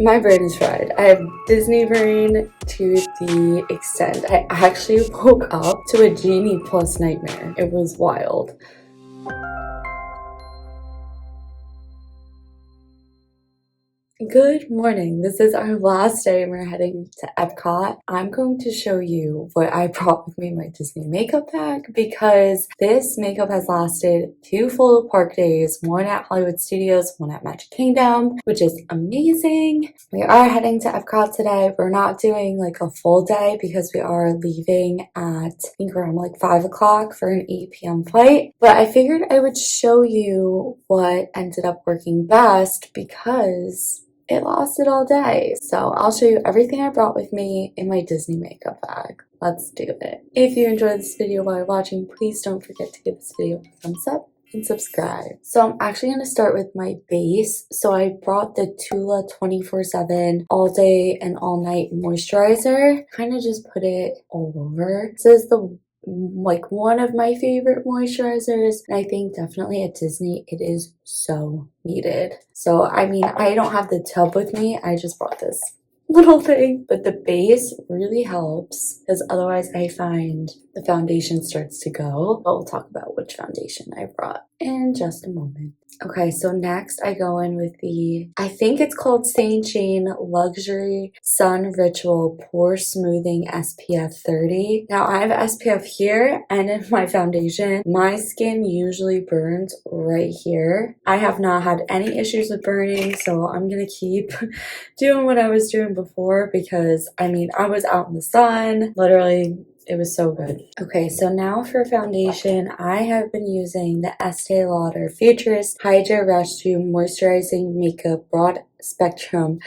My brain is fried. I have Disney brain to the extent I actually woke up to a Genie Plus nightmare. It was wild. Good morning. This is our last day and we're heading to Epcot. I'm going to show you what I brought with me in my Disney makeup bag because this makeup has lasted 2 full park days, one at Hollywood Studios, one at Magic Kingdom, which is amazing. We are heading to Epcot today. We're not doing like a full day because we are leaving at, I think around like 5 o'clock for an 8 p.m. flight. But I figured I would show you what ended up working best because it lasted all day. So I'll show you everything I brought with me in my Disney makeup bag. Let's do it. If you enjoyed this video while you're watching, please don't forget to give this video a thumbs up and subscribe. So I'm actually going to start with my base. So I brought the Tula 24/7 all day and all night moisturizer. Kind of just put it all over. This is the one of my favorite moisturizers, and I think definitely at Disney it is so needed. So I mean, I don't have the tub with me, I just brought this little thing, but the base really helps because otherwise I find the foundation starts to go. But we'll talk about which foundation I brought in just a moment. Okay, so next I go in with the, I think it's called Saint Jane Luxury Sun Ritual Pore Smoothing SPF 30. Now I have SPF here and in my foundation. My skin usually burns right here. I have not had any issues with burning, so I'm gonna keep doing what I was doing before because I mean, I was out in the sun, literally. It was so good. Okay, so now for foundation, I have been using the Estee Lauder Futurist Hydra Rescue Moisturizing Makeup Broad Spectrum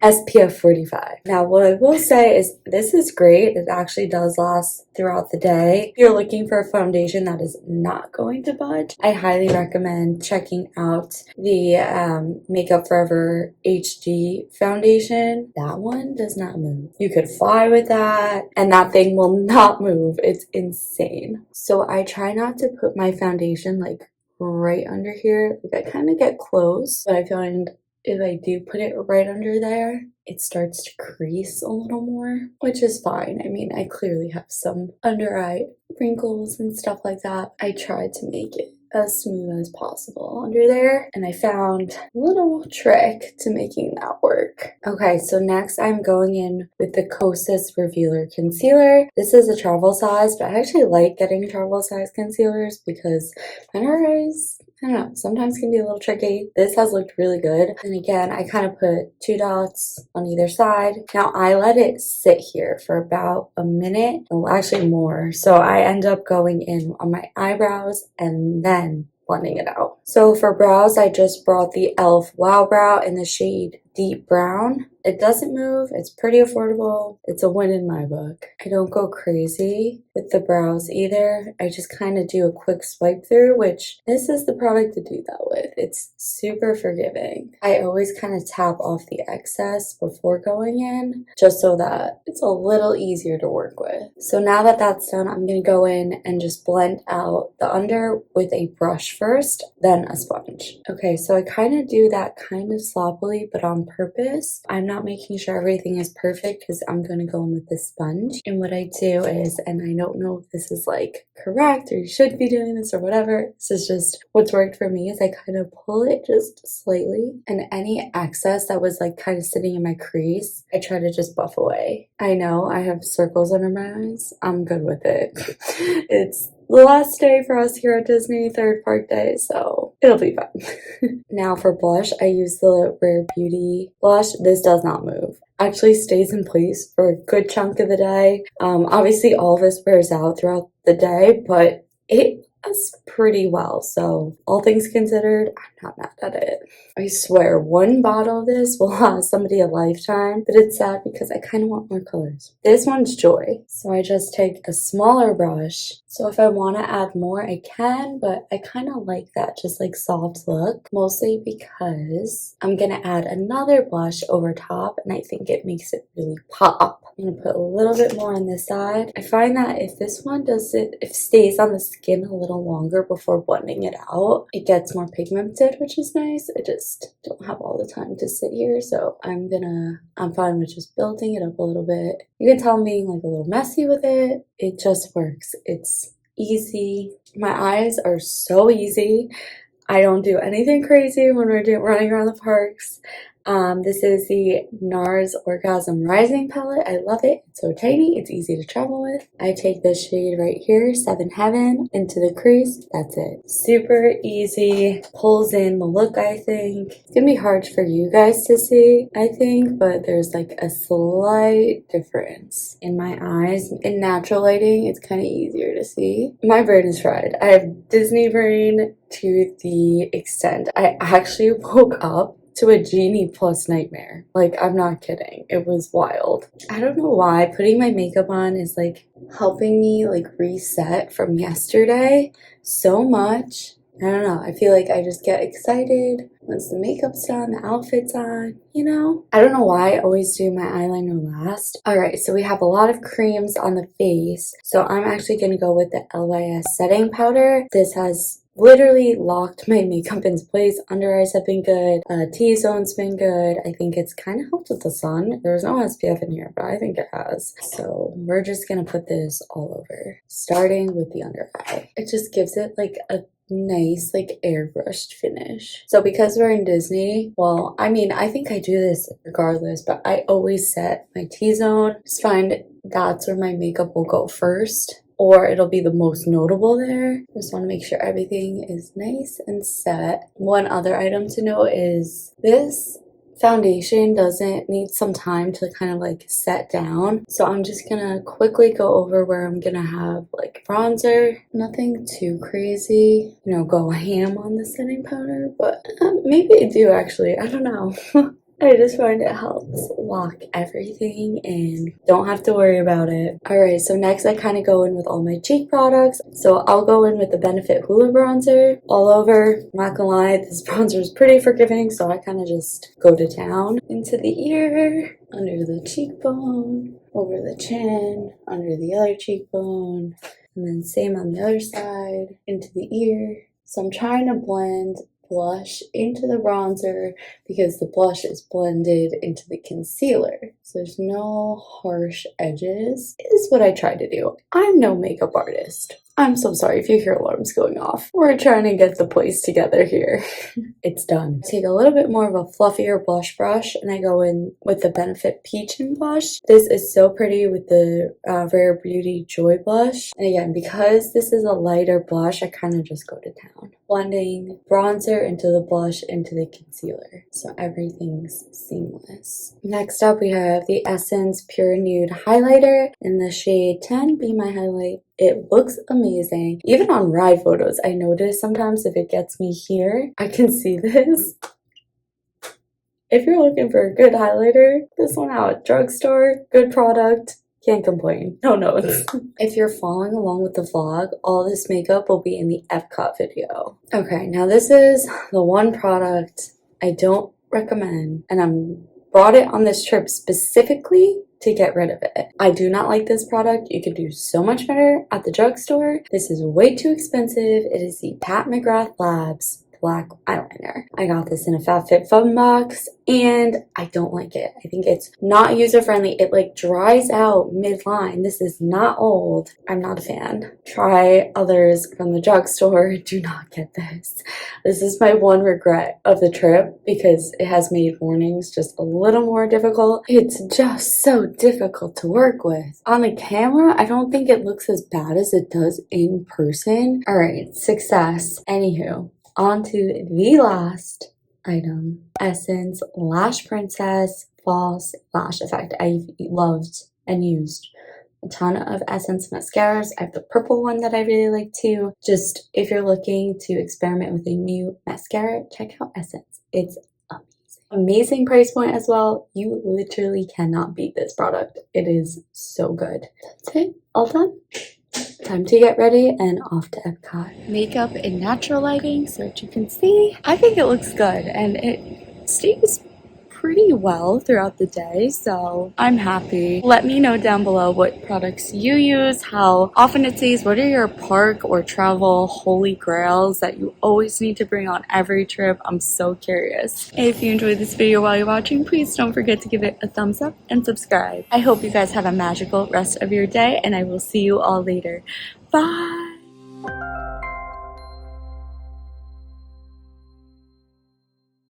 SPF 45. Now, what I will say is this is great. It actually does last throughout the day. If you're looking for a foundation that is not going to budge, I highly recommend checking out the Makeup Forever HD foundation. That one does not move. You could fly with that, and that thing will not move. It's insane. So I try not to put my foundation like right under here. Like I kind of get close, but I find if I do put it right under there, it starts to crease a little more, which is fine. I mean, I clearly have some under eye wrinkles and stuff like that. I tried to make it as smooth as possible under there, and I found a little trick to making that work. Okay, so next I'm going in with the Kosas Revealer Concealer. This is a travel size, but I actually like getting travel size concealers because under eyes, I don't know, sometimes can be a little tricky. This has looked really good. And again, I kind of put 2 dots on either side. Now I let it sit here for about a minute, well, actually more. So I end up going in on my eyebrows and then blending it out. So for brows, I just brought the e.l.f. Wow Brow in the shade Deep Brown. It doesn't move. It's pretty affordable. It's a win in my book. I don't go crazy with the brows either. I just kind of do a quick swipe through, which this is the product to do that with. It's super forgiving. I always kind of tap off the excess before going in, just so that it's a little easier to work with. So now that that's done, I'm going to go in and just blend out the under with a brush first, then a sponge. Okay, so I kind of do that kind of sloppily, but on purpose. I'm not making sure everything is perfect because I'm going to go in with this sponge. And what I do is, and I don't know if this is like correct or you should be doing this or whatever, this is just what's worked for me, is I kind of pull it just slightly, and any excess that was like kind of sitting in my crease, I try to just buff away. I know I have circles under my eyes. I'm good with it. It's the last day for us here at Disney, 3rd park day, so it'll be fun. Now for blush, I use the Rare Beauty blush. This does not move. Actually stays in place for a good chunk of the day. Obviously all of this wears out throughout the day, but it does pretty well. So all things considered, I'm not mad at it. I swear one bottle of this will last somebody a lifetime, but it's sad because I kind of want more colors. This one's Joy. So I just take a smaller brush So if I want to add more, I can, but I kind of like that just like soft look, mostly because I'm going to add another blush over top and I think it makes it really pop. I'm going to put a little bit more on this side. I find that if this one if stays on the skin a little longer before blending it out, it gets more pigmented, which is nice. I just don't have all the time to sit here, so I'm fine with just building it up a little bit. You can tell I'm being like a little messy with it. It just works. It's easy. My eyes are so easy. I don't do anything crazy when we're running around the parks. This is the NARS Orgasm Rising palette. I love it. It's so tiny. It's easy to travel with. I take this shade right here, Seven Heaven, into the crease. That's it. Super easy. Pulls in the look, I think. It's gonna be hard for you guys to see, I think, but there's like a slight difference in my eyes. In natural lighting, it's kind of easier to see. My brain is fried. I have Disney brain to the extent I actually woke up to a Genie Plus nightmare. Like, I'm not kidding. It was wild. I don't know why putting my makeup on is like helping me like reset from yesterday so much. I don't know. I feel like I just get excited once the makeup's done, the outfit's on, you know? I don't know why I always do my eyeliner last. Alright, so we have a lot of creams on the face. So I'm actually going to go with the LYS setting powder. This has literally locked my makeup into place. Under eyes have been good. T-zone's been good. I think it's kind of helped with the sun. There's no SPF in here, but I think it has. So we're just gonna put this all over, starting with the under eye. It just gives it like a nice like airbrushed finish. So because we're in Disney, well, I mean, I think I do this regardless, but I always set my T-zone. Just find that's where my makeup will go first, or it'll be the most notable there. Just want to make sure everything is nice and set. One other item to note is this foundation doesn't need some time to kind of like set down. So I'm just gonna quickly go over where I'm gonna have like bronzer. Nothing too crazy, you know, go ham on the setting powder, but maybe I do actually, I don't know. I just find it helps lock everything and don't have to worry about it. Alright, so next I kind of go in with all my cheek products. So I'll go in with the Benefit Hoola bronzer all over. I'm not gonna lie, this bronzer is pretty forgiving, so I kind of just go to town. Into the ear, under the cheekbone, over the chin, under the other cheekbone, and then same on the other side, into the ear. So I'm trying to blend blush into the bronzer because the blush is blended into the concealer. So there's no harsh edges. This is what I try to do. I'm no makeup artist. I'm so sorry if you hear alarms going off. We're trying to get the place together here. It's done. Take a little bit more of a fluffier blush brush and I go in with the Benefit Peach and Blush. This is so pretty with the Rare Beauty Joy Blush. And again, because this is a lighter blush, I kind of just go to town. Blending bronzer into the blush into the concealer. So everything's seamless. Next up, we have the Essence Pure Nude Highlighter in the shade 10, Be My Highlight. It looks amazing. Even on ride photos, I notice sometimes if it gets me here, I can see this. If you're looking for a good highlighter, this one out at drugstore, good product. Can't complain. No notes. If you're following along with the vlog, all this makeup will be in the Epcot video. Okay, now this is the one product I don't recommend, and I'm brought it on this trip specifically to get rid of it. I do not like this product. You could do so much better at the drugstore. This is way too expensive. It is the Pat McGrath Labs black eyeliner. I got this in a FabFitFun box and I don't like it. I think it's not user-friendly. It like dries out mid-line. This is not old. I'm not a fan. Try others from the drugstore. Do not get this. This is my one regret of the trip because it has made mornings just a little more difficult. It's just so difficult to work with. On the camera, I don't think it looks as bad as it does in person. All right, success. Anywho. On to the last item, Essence Lash Princess False Lash Effect. I loved and used a ton of Essence mascaras. I have the purple one that I really like too. Just if you're looking to experiment with a new mascara, check out Essence. It's amazing. Amazing price point as well. You literally cannot beat this product. It is so good. That's it. All done. Time to get ready and off to Epcot. Makeup in natural lighting, so that you can see. I think it looks good and it stays pretty well throughout the day, so I'm happy. Let me know down below what products you use, how often it stays, what are your park or travel holy grails that you always need to bring on every trip. I'm so curious. If you enjoyed this video while you're watching, please don't forget to give it a thumbs up and subscribe. I hope you guys have a magical rest of your day, and I will see you all later. Bye!